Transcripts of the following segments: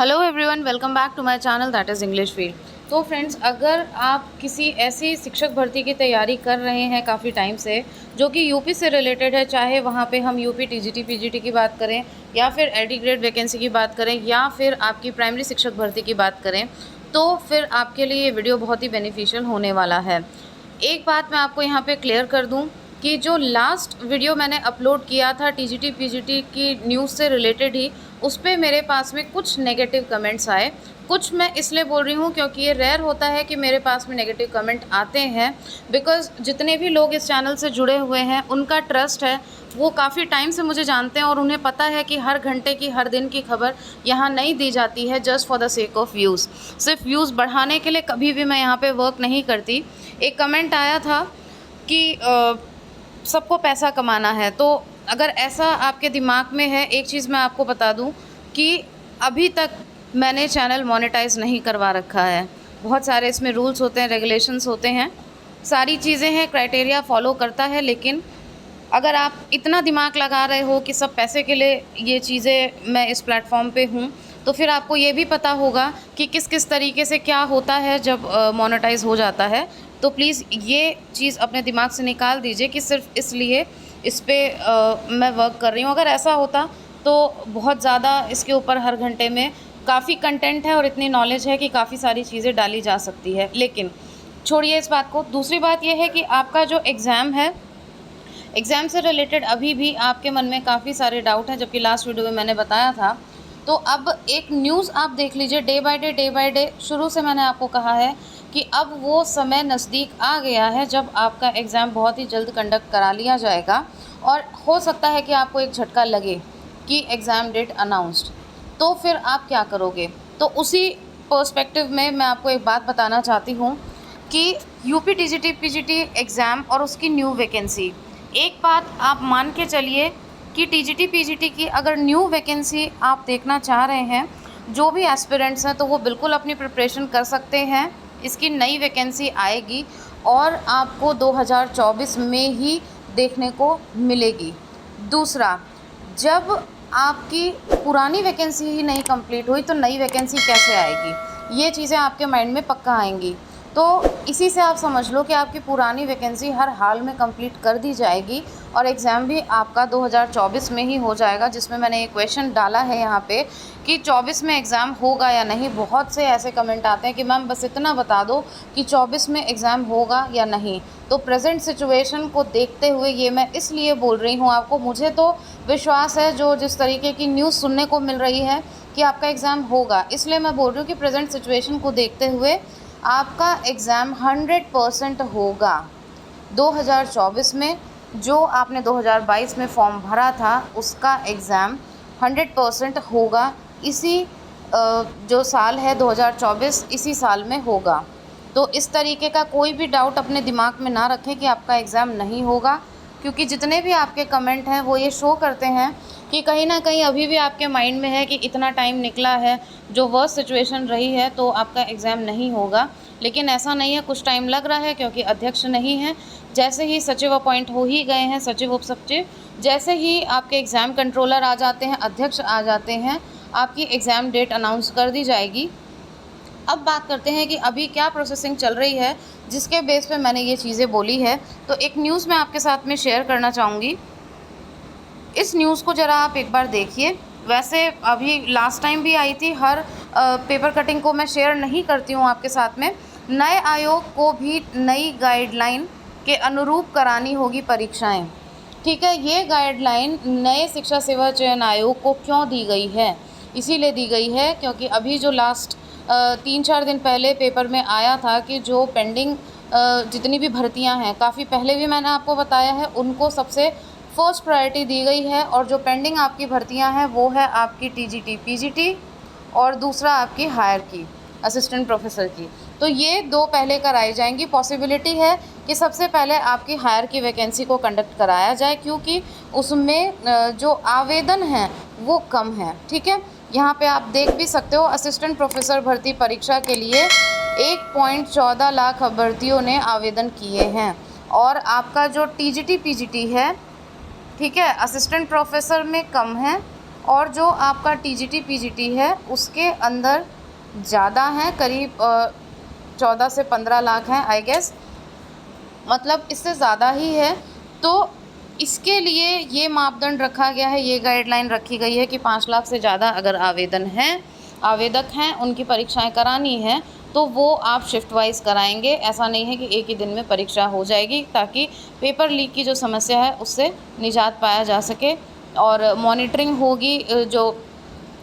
Hello everyone, welcome back to my channel that is English field. तो friends, अगर आप किसी ऐसी शिक्षक भर्ती की तैयारी कर रहे हैं काफ़ी टाइम से जो कि यूपी से रिलेटेड है, चाहे वहाँ पे हम यूपी टीजीटी पीजीटी की बात करें या फिर एडी ग्रेड वैकेंसी की बात करें या फिर आपकी प्राइमरी शिक्षक भर्ती की बात करें, तो फिर आपके लिए ये वीडियो बहुत ही बेनिफिशियल होने वाला है। एक बात मैं आपको यहाँ पे क्लियर कर दूँ कि जो लास्ट वीडियो मैंने अपलोड किया था टीजीटी पीजीटी की न्यूज़ से रिलेटेड ही, उस पे मेरे पास में कुछ नेगेटिव कमेंट्स आए। कुछ मैं इसलिए बोल रही हूँ क्योंकि ये रेयर होता है कि मेरे पास में नेगेटिव कमेंट आते हैं, बिकॉज़ जितने भी लोग इस चैनल से जुड़े हुए हैं उनका ट्रस्ट है, वो काफ़ी टाइम से मुझे जानते हैं और उन्हें पता है कि हर घंटे की, हर दिन की खबर यहाँ नहीं दी जाती है just for the sake of views. सिर्फ व्यूज़ बढ़ाने के लिए कभी भी मैं यहाँ पे वर्क नहीं करती। एक कमेंट आया था कि सबको पैसा कमाना है, तो अगर ऐसा आपके दिमाग में है, एक चीज़ मैं आपको बता दूं कि अभी तक मैंने चैनल मोनेटाइज नहीं करवा रखा है। बहुत सारे इसमें रूल्स होते हैं, रेगुलेशंस होते हैं, सारी चीज़ें हैं, क्राइटेरिया फॉलो करता है। लेकिन अगर आप इतना दिमाग लगा रहे हो कि सब पैसे के लिए ये चीज़ें मैं इस प्लेटफॉर्म पे हूँ, तो फिर आपको ये भी पता होगा कि किस किस तरीके से क्या होता है जब मोनेटाइज हो जाता है। तो प्लीज़ ये चीज़ अपने दिमाग से निकाल दीजिए कि सिर्फ इसलिए इस पर मैं वर्क कर रही हूँ। अगर ऐसा होता तो बहुत ज़्यादा इसके ऊपर हर घंटे में काफ़ी कंटेंट है और इतनी नॉलेज है कि काफ़ी सारी चीज़ें डाली जा सकती है। लेकिन छोड़िए इस बात को। दूसरी बात यह है कि आपका जो एग्ज़ाम है, एग्ज़ाम से रिलेटेड अभी भी आपके मन में काफ़ी सारे डाउट हैं, जबकि लास्ट वीडियो में मैंने बताया था। तो अब एक न्यूज़ आप देख लीजिए, डे बाय डे शुरू से मैंने आपको कहा है कि अब वो समय नज़दीक आ गया है जब आपका एग्ज़ाम बहुत ही जल्द कंडक्ट करा लिया जाएगा और हो सकता है कि आपको एक झटका लगे कि एग्ज़ाम डेट अनाउंस्ड। तो फिर आप क्या करोगे? तो उसी पर्सपेक्टिव में मैं आपको एक बात बताना चाहती हूँ कि यूपी टीजीटी पीजीटी एग्ज़ाम और उसकी न्यू वैकेंसी, एक बात आप मान के चलिए कि टीजीटी पीजीटी की अगर न्यू वैकेंसी आप देखना चाह रहे हैं, जो भी एस्पिरेंट्स हैं, तो वो बिल्कुल अपनी प्रिपरेशन कर सकते हैं। इसकी नई वैकेंसी आएगी और आपको 2024 में ही देखने को मिलेगी। दूसरा, जब आपकी पुरानी वैकेंसी ही नहीं कंप्लीट हुई तो नई वैकेंसी कैसे आएगी? ये चीज़ें आपके माइंड में पक्का आएंगी। तो इसी से आप समझ लो कि आपकी पुरानी वैकेंसी हर हाल में कंप्लीट कर दी जाएगी और एग्ज़ाम भी आपका 2024 में ही हो जाएगा, जिसमें मैंने एक क्वेश्चन डाला है यहाँ पे कि 24 में एग्ज़ाम होगा या नहीं। बहुत से ऐसे कमेंट आते हैं कि मैम बस इतना बता दो कि 24 में एग्ज़ाम होगा या नहीं। तो प्रेजेंट सिचुएशन को देखते हुए ये मैं इसलिए बोल रही हूँ आपको, मुझे तो विश्वास है जो जिस तरीके की न्यूज़ सुनने को मिल रही है कि आपका एग्ज़ाम होगा, इसलिए मैं बोल रही हूँ कि प्रेजेंट सिचुएशन को देखते हुए आपका एग्ज़ाम 100% होगा 2024 में। जो आपने 2022 में फॉर्म भरा था उसका एग्ज़ाम 100% होगा। इसी जो साल है 2024, इसी साल में होगा। तो इस तरीके का कोई भी डाउट अपने दिमाग में ना रखें कि आपका एग्ज़ाम नहीं होगा, क्योंकि जितने भी आपके कमेंट हैं वो ये शो करते हैं कि कहीं ना कहीं अभी भी आपके माइंड में है कि इतना टाइम निकला है, जो वर्स्ट सिचुएशन रही है, तो आपका एग्ज़ाम नहीं होगा। लेकिन ऐसा नहीं है, कुछ टाइम लग रहा है क्योंकि अध्यक्ष नहीं है। जैसे ही सचिव अपॉइंट हो ही गए हैं, सचिव उप सचिव, जैसे ही आपके एग्ज़ाम कंट्रोलर आ जाते हैं, अध्यक्ष आ जाते हैं, आपकी एग्ज़ाम डेट अनाउंस कर दी जाएगी। अब बात करते हैं कि अभी क्या प्रोसेसिंग चल रही है जिसके बेस पे मैंने ये चीज़ें बोली है। तो एक न्यूज़ मैं आपके साथ में शेयर करना चाहूँगी। इस न्यूज़ को ज़रा आप एक बार देखिए। वैसे अभी लास्ट टाइम भी आई थी, हर पेपर कटिंग को मैं शेयर नहीं करती हूँ आपके साथ में। नए आयोग को भी नई गाइडलाइन के अनुरूप करानी होगी परीक्षाएं। ठीक है, ये गाइडलाइन नए शिक्षा सेवा चयन आयोग को क्यों दी गई है? इसीलिए दी गई है क्योंकि अभी जो लास्ट 3-4 दिन पहले पेपर में आया था कि जो पेंडिंग जितनी भी भर्तियां हैं, काफ़ी पहले भी मैंने आपको बताया है, उनको सबसे फर्स्ट प्रायोरिटी दी गई है। और जो पेंडिंग आपकी भर्तियां हैं वो है आपकी टीजीटी पीजीटी और दूसरा आपकी हायर की, असिस्टेंट प्रोफेसर की। तो ये दो पहले कराई जाएंगी। पॉसिबिलिटी है कि सबसे पहले आपकी हायर की वैकेंसी को कंडक्ट कराया जाए, क्योंकि उसमें जो आवेदन हैं वो कम है। ठीक है, यहाँ पे आप देख भी सकते हो, असिस्टेंट प्रोफेसर भर्ती परीक्षा के लिए 1.14 लाख अभ्यर्थियों ने आवेदन किए हैं। और आपका जो टीजीटी पीजीटी है, ठीक है, असिस्टेंट प्रोफेसर में कम है और जो आपका टीजीटी पीजीटी है उसके अंदर ज़्यादा हैं, करीब 14 से 15 लाख हैं आई गेस, मतलब इससे ज़्यादा ही है। तो इसके लिए ये मापदंड रखा गया है, ये गाइडलाइन रखी गई है कि 5 लाख से ज़्यादा अगर आवेदक हैं उनकी परीक्षाएं करानी हैं तो वो आप शिफ्ट वाइज कराएंगे। ऐसा नहीं है कि एक ही दिन में परीक्षा हो जाएगी, ताकि पेपर लीक की जो समस्या है उससे निजात पाया जा सके। और मॉनिटरिंग होगी, जो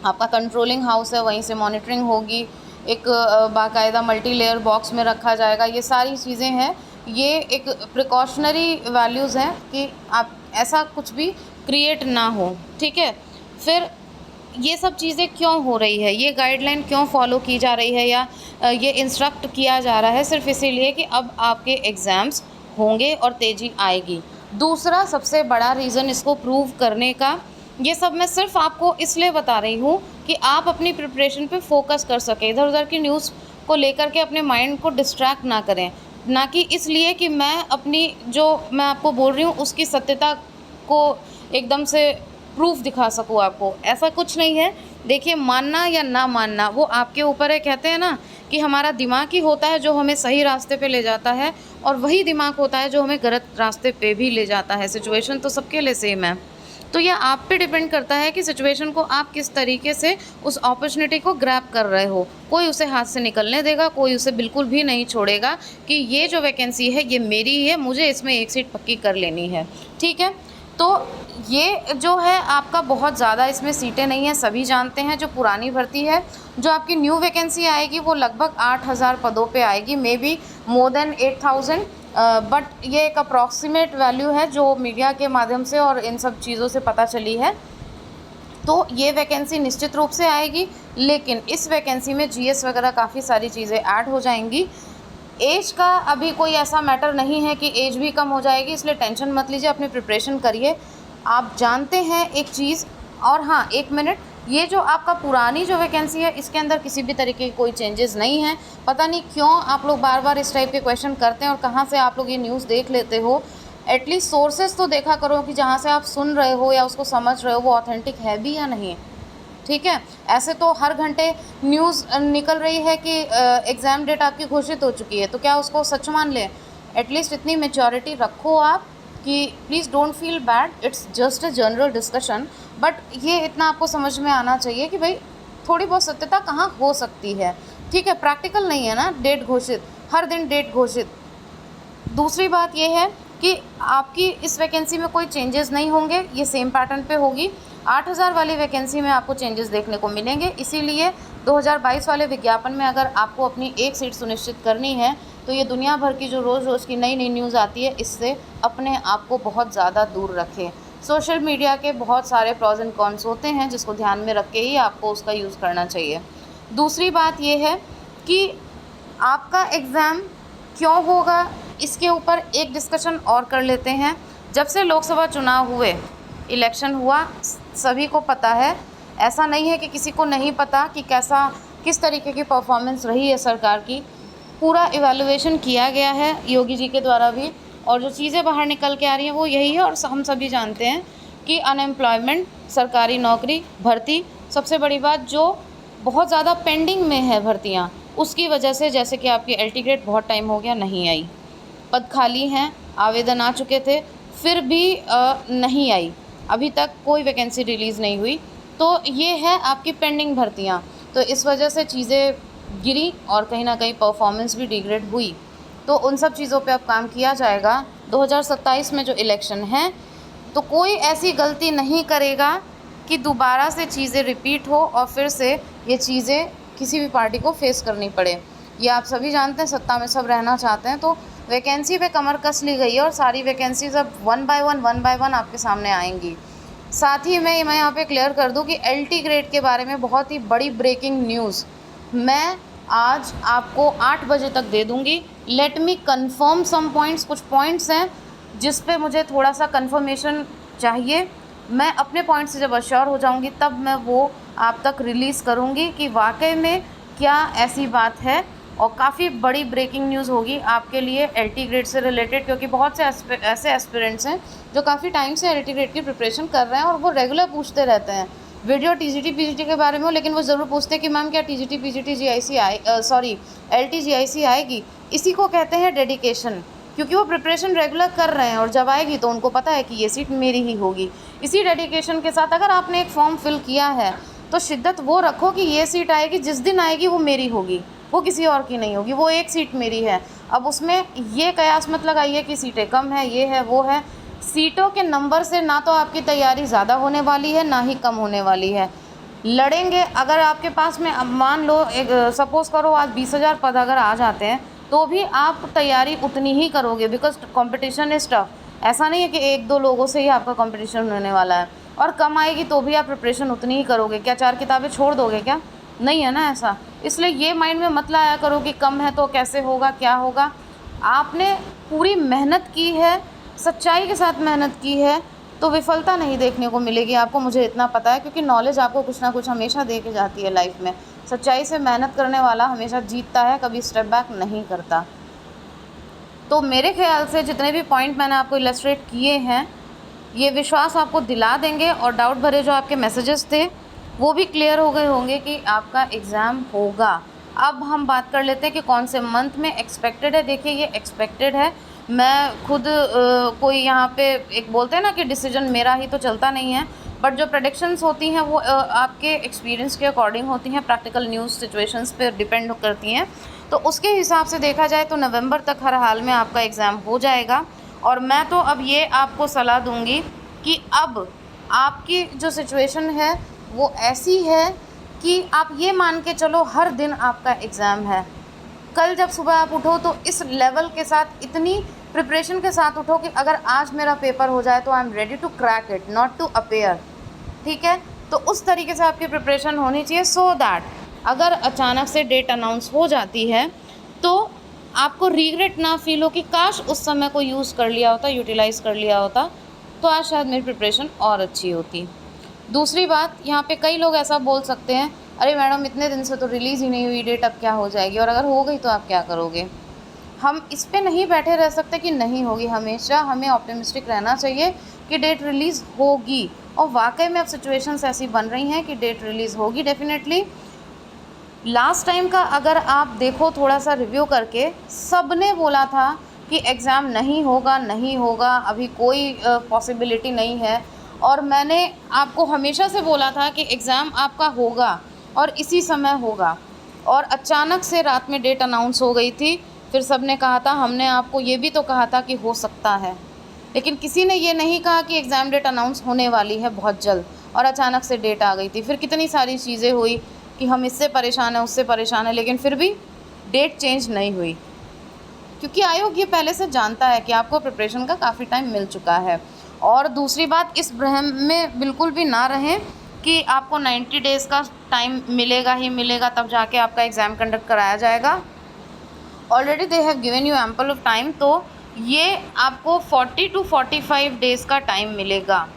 आपका कंट्रोलिंग हाउस है वहीं से मॉनिटरिंग होगी, एक बाकायदा मल्टी लेयर बॉक्स में रखा जाएगा। ये सारी चीज़ें हैं, ये एक प्रिकॉशनरी वैल्यूज़ हैं कि आप ऐसा कुछ भी क्रिएट ना हो, ठीक है। फिर ये सब चीज़ें क्यों हो रही है, ये गाइडलाइन क्यों फॉलो की जा रही है या ये इंस्ट्रक्ट किया जा रहा है, सिर्फ इसीलिए कि अब आपके एग्ज़ाम्स होंगे और तेज़ी आएगी। दूसरा सबसे बड़ा रीज़न इसको प्रूव करने का, ये सब मैं सिर्फ आपको इसलिए बता रही हूँ कि आप अपनी प्रिपरेशन पे फोकस कर सकें, इधर उधर की न्यूज़ को लेकर के अपने माइंड को डिस्ट्रैक्ट ना करें, ना कि इसलिए कि मैं अपनी जो मैं आपको बोल रही हूँ उसकी सत्यता को एकदम से प्रूफ दिखा सकूँ आपको, ऐसा कुछ नहीं है। देखिए, मानना या ना मानना वो आपके ऊपर है। कहते हैं ना कि हमारा दिमाग ही होता है जो हमें सही रास्ते पे ले जाता है, और वही दिमाग होता है जो हमें गलत रास्ते पे भी ले जाता है। सिचुएशन तो सबके लिए सेम है, तो यह आप पे डिपेंड करता है कि सिचुएशन को आप किस तरीके से उस अपॉर्चुनिटी को ग्रैब कर रहे हो। कोई उसे हाथ से निकलने देगा, कोई उसे बिल्कुल भी नहीं छोड़ेगा कि ये जो वैकेंसी है ये मेरी ही है, मुझे इसमें एक सीट पक्की कर लेनी है, ठीक है। तो ये जो है आपका बहुत ज़्यादा इसमें सीटें नहीं हैं, सभी जानते हैं। जो पुरानी भर्ती है, जो आपकी न्यू वैकेंसी आएगी वो लगभग 8,000 पदों पे आएगी, may be more than 8,000, but ये एक अप्रॉक्सीमेट वैल्यू है जो मीडिया के माध्यम से और इन सब चीज़ों से पता चली है। तो ये वैकेंसी निश्चित रूप से आएगी, लेकिन इस वैकेंसी में जीएस वगैरह काफ़ी सारी चीज़ें ऐड हो जाएंगी। एज का अभी कोई ऐसा मैटर नहीं है कि एज भी कम हो जाएगी, इसलिए टेंशन मत लीजिए, अपनी प्रिपरेशन करिए। आप जानते हैं एक चीज़, और हाँ एक मिनट, ये जो आपका पुरानी जो वैकेंसी है इसके अंदर किसी भी तरीके की कोई चेंजेस नहीं है। पता नहीं क्यों आप लोग बार बार इस टाइप के क्वेश्चन करते हैं और कहाँ से आप लोग ये न्यूज़ देख लेते हो। एटलीस्ट सोर्सेज तो देखा करो कि जहाँ से आप सुन रहे हो या उसको समझ रहे हो वो ऑथेंटिक है भी या नहीं, ठीक है। ऐसे तो हर घंटे न्यूज़ निकल रही है कि एग्ज़ाम डेट आपकी घोषित हो चुकी है, तो क्या उसको सच मान लें? एटलीस्ट इतनी मैच्योरिटी रखो आप कि please don't feel bad, it's just a general discussion, but ये इतना आपको समझ में आना चाहिए कि भाई थोड़ी बहुत सत्यता कहाँ हो सकती है, ठीक है। प्रैक्टिकल नहीं है ना डेट घोषित, हर दिन डेट घोषित। दूसरी बात ये है कि आपकी इस वैकेंसी में कोई चेंजेस नहीं होंगे, ये सेम पैटर्न पे होगी। 8,000 वाली वैकेंसी में आपको चेंजेस देखने को मिलेंगे, इसीलिए 2022 वाले विज्ञापन में अगर आपको अपनी एक सीट सुनिश्चित करनी है तो ये दुनिया भर की जो रोज़ रोज़ की नई नई न्यूज़ आती है इससे अपने आप को बहुत ज़्यादा दूर रखें। सोशल मीडिया के बहुत सारे प्रॉज एंड कॉन्स होते हैं जिसको ध्यान में रख के ही आपको उसका यूज़ करना चाहिए। दूसरी बात ये है कि आपका एग्ज़ाम क्यों होगा, इसके ऊपर एक डिस्कशन और कर लेते हैं। जब से लोकसभा चुनाव हुए, इलेक्शन हुआ, सभी को पता है, ऐसा नहीं है कि किसी को नहीं पता कि किस तरीके की परफॉर्मेंस रही है सरकार की। पूरा इवैल्यूएशन किया गया है योगी जी के द्वारा भी, और जो चीज़ें बाहर निकल के आ रही हैं वो यही है। और हम सभी जानते हैं कि अनएम्प्लॉयमेंट, सरकारी नौकरी, भर्ती, सबसे बड़ी बात जो बहुत ज़्यादा पेंडिंग में है भर्तियाँ, उसकी वजह से, जैसे कि आपकी एलटी ग्रेड बहुत टाइम हो गया नहीं आई, पद खाली हैं, आवेदन आ चुके थे फिर भी नहीं आई, अभी तक कोई वैकेंसी रिलीज़ नहीं हुई। तो ये है आपकी पेंडिंग भर्तियाँ, तो इस वजह से चीज़ें गिरी और कहीं ना कहीं परफॉर्मेंस भी डिग्रेड हुई। तो उन सब चीज़ों पे अब काम किया जाएगा। 2027 में जो इलेक्शन है तो कोई ऐसी गलती नहीं करेगा कि दोबारा से चीज़ें रिपीट हो और फिर से ये चीज़ें किसी भी पार्टी को फेस करनी पड़े। ये आप सभी जानते हैं, सत्ता में सब रहना चाहते हैं, तो वैकेंसी पे कमर कस ली गई है और सारी वैकेंसीज अब वन बाय वन आपके सामने आएंगी। साथ ही मैं यहाँ पे क्लियर कर दूँ कि एलटी ग्रेड के बारे में बहुत ही बड़ी ब्रेकिंग न्यूज़ मैं आज आपको 8 बजे तक दे दूँगी। Let me confirm some points, कुछ पॉइंट्स हैं जिस पे मुझे थोड़ा सा कन्फर्मेशन चाहिए। मैं अपने पॉइंट से जब अश्योर हो जाऊंगी तब मैं वो आप तक रिलीज़ करूंगी कि वाकई में क्या ऐसी बात है। और काफ़ी बड़ी ब्रेकिंग न्यूज़ होगी आपके लिए एलटी ग्रेड से रिलेटेड, क्योंकि बहुत से ऐसे एस्पिरेंट्स हैं जो काफ़ी टाइम से एलटी ग्रेड की प्रिपरेशन कर रहे हैं और वो रेगुलर पूछते रहते हैं वीडियो टीजीटी पीजीटी के बारे में हो, लेकिन वो ज़रूर पूछते हैं कि मैम क्या TGT PGT GIC LT GIC आएगी। इसी को कहते हैं डेडिकेशन, क्योंकि वो प्रिपरेशन रेगुलर कर रहे हैं और जब आएगी तो उनको पता है कि ये सीट मेरी ही होगी। इसी डेडिकेशन के साथ अगर आपने एक फॉर्म फिल किया है तो शिद्दत वो रखो कि ये सीट आएगी, जिस दिन आएगी वो मेरी होगी, वो किसी और की नहीं होगी, वो एक सीट मेरी है। अब उसमें ये कयास मत लगाइए कि सीटें कम है, ये है वो है। सीटों के नंबर से ना तो आपकी तैयारी ज़्यादा होने वाली है ना ही कम होने वाली है। लड़ेंगे, अगर आपके पास में, अब मान लो एक सपोज़ करो आज 20,000 पद अगर आ जाते हैं तो भी आप तैयारी उतनी ही करोगे, बिकॉज कंपटीशन इज़ टफ। ऐसा नहीं है कि 1-2 लोगों से ही आपका कंपटीशन होने वाला है। और कम आएगी तो भी आप प्रिपरेशन उतनी ही करोगे। क्या 4 किताबें छोड़ दोगे क्या? नहीं है ना ऐसा। इसलिए ये माइंड में मत लाया करो कि कम है तो कैसे होगा, क्या होगा। आपने पूरी मेहनत की है, सच्चाई के साथ मेहनत की है, तो विफलता नहीं देखने को मिलेगी आपको, मुझे इतना पता है, क्योंकि नॉलेज आपको कुछ ना कुछ हमेशा दे के जाती है लाइफ में। सच्चाई से मेहनत करने वाला हमेशा जीतता है, कभी स्टेप बैक नहीं करता। तो मेरे ख्याल से जितने भी पॉइंट मैंने आपको इलस्ट्रेट किए हैं, ये विश्वास आपको दिला देंगे और डाउट भरे जो आपके मैसेजेस थे वो भी क्लियर हो गए होंगे कि आपका एग्ज़ाम होगा। अब हम बात कर लेते हैं कि कौन से मंथ में एक्सपेक्टेड है। देखिए ये एक्सपेक्टेड है, मैं खुद कोई यहाँ पे एक बोलते हैं ना कि डिसीजन मेरा ही तो चलता नहीं है, बट जो प्रेडिक्शंस होती हैं वो आपके एक्सपीरियंस के अकॉर्डिंग होती हैं, प्रैक्टिकल न्यूज़ सिचुएशंस पे डिपेंड करती हैं। तो उसके हिसाब से देखा जाए तो नवंबर तक हर हाल में आपका एग्ज़ाम हो जाएगा। और मैं तो अब ये आपको सलाह दूंगी कि अब आपकी जो सिचुएशन है वो ऐसी है कि आप ये मान के चलो हर दिन आपका एग्ज़ाम है। कल जब सुबह आप उठो तो इस लेवल के साथ, इतनी प्रिपरेशन के साथ उठो कि अगर आज मेरा पेपर हो जाए तो I am ready to crack it, not to appear. ठीक है, तो उस तरीके से आपकी प्रिपरेशन होनी चाहिए, सो दैट अगर अचानक से डेट अनाउंस हो जाती है तो आपको रिग्रेट ना फील हो कि काश उस समय को यूज़ कर लिया होता, यूटिलाइज़ कर लिया होता, तो आज शायद मेरी प्रिपरेशन और अच्छी होती। दूसरी बात, यहाँ पे कई लोग ऐसा बोल सकते हैं, अरे मैडम इतने दिन से तो रिलीज़ ही नहीं हुई डेट, अब क्या हो जाएगी, और अगर हो गई तो आप क्या करोगे। हम इस पे नहीं बैठे रह सकते कि नहीं होगी। हमेशा हमें ऑप्टिमिस्टिक रहना चाहिए कि डेट रिलीज़ होगी, और वाकई में अब सिचुएशंस ऐसी बन रही हैं कि डेट रिलीज़ होगी डेफिनेटली। लास्ट टाइम का अगर आप देखो थोड़ा सा रिव्यू करके, सब ने बोला था कि एग्ज़ाम नहीं होगा, नहीं होगा, अभी कोई पॉसिबिलिटी नहीं है। और मैंने आपको हमेशा से बोला था कि एग्ज़ाम आपका होगा और इसी समय होगा, और अचानक से रात में डेट अनाउंस हो गई थी। फिर सब ने कहा था, हमने आपको ये भी तो कहा था कि हो सकता है, लेकिन किसी ने ये नहीं कहा कि एग्ज़ाम डेट अनाउंस होने वाली है बहुत जल्द, और अचानक से डेट आ गई थी। फिर कितनी सारी चीज़ें हुई कि हम इससे परेशान हैं, उससे परेशान हैं, लेकिन फिर भी डेट चेंज नहीं हुई, क्योंकि आयोग ये पहले से जानता है कि आपको प्रिपरेशन का काफ़ी टाइम मिल चुका है। और दूसरी बात, इस भ्रम में बिल्कुल भी ना रहें कि आपको 90 डेज़ का टाइम मिलेगा ही मिलेगा, तब जाके आपका एग्ज़ाम कंडक्ट कराया जाएगा। Already they have given you ample of time, तो ये आपको 40 to 45 डेज़ का टाइम मिलेगा।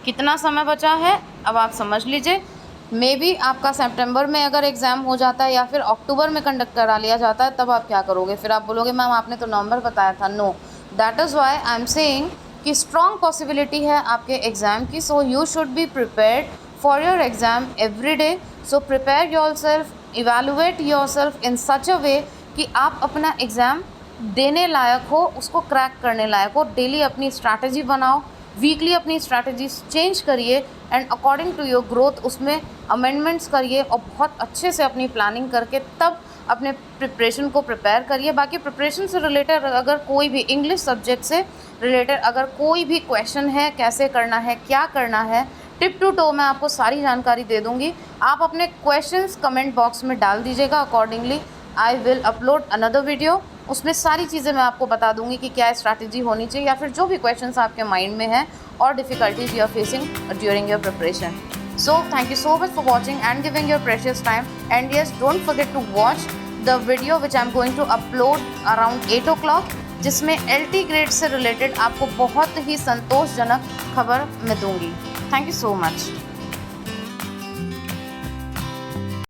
कितना समय बचा है अब आप समझ लीजिए। मे बी आपका सितंबर में अगर एग्ज़ाम हो जाता है या फिर अक्टूबर में कंडक्ट करा लिया जाता है, तब आप क्या करोगे? फिर आप बोलोगे मैम आपने तो नवंबर बताया था। No, that is why I am saying कि स्ट्रॉन्ग पॉसिबिलिटी है आपके एग्ज़ाम की। So you should be prepared for your exam every day. So prepare yourself, evaluate yourself in such a way कि आप अपना exam देने लायक हो, उसको क्रैक करने लायक हो। डेली अपनी स्ट्रैटेजी बनाओ, वीकली अपनी स्ट्रैटेजी चेंज करिए, and according to your growth उसमें अमेंडमेंट्स करिए, और बहुत अच्छे से अपनी प्लानिंग करके तब अपने प्रिपरेशन को प्रिपेयर करिए। बाकी प्रिपरेशन से रिलेटेड अगर कोई भी इंग्लिश सब्जेक्ट से रिलेटेड अगर कोई भी क्वेश्चन है, कैसे करना है, क्या करना है, टिप टू टो मैं आपको सारी जानकारी दे दूँगी। आप अपने क्वेश्चंस कमेंट बॉक्स में डाल दीजिएगा, accordingly I will upload another video. उसमें सारी चीज़ें मैं आपको बता दूंगी कि क्या स्ट्रैटेजी होनी चाहिए, या फिर जो भी क्वेश्चंस आपके माइंड में हैं और difficulties you are facing during your preparation. So thank you so much for watching and giving your precious time, and yes don't forget to watch the video which I am going to upload around 8 o'clock, जिसमें LT grade से related आपको बहुत ही संतोषजनक खबर मैं दूँगी। Thank you so much.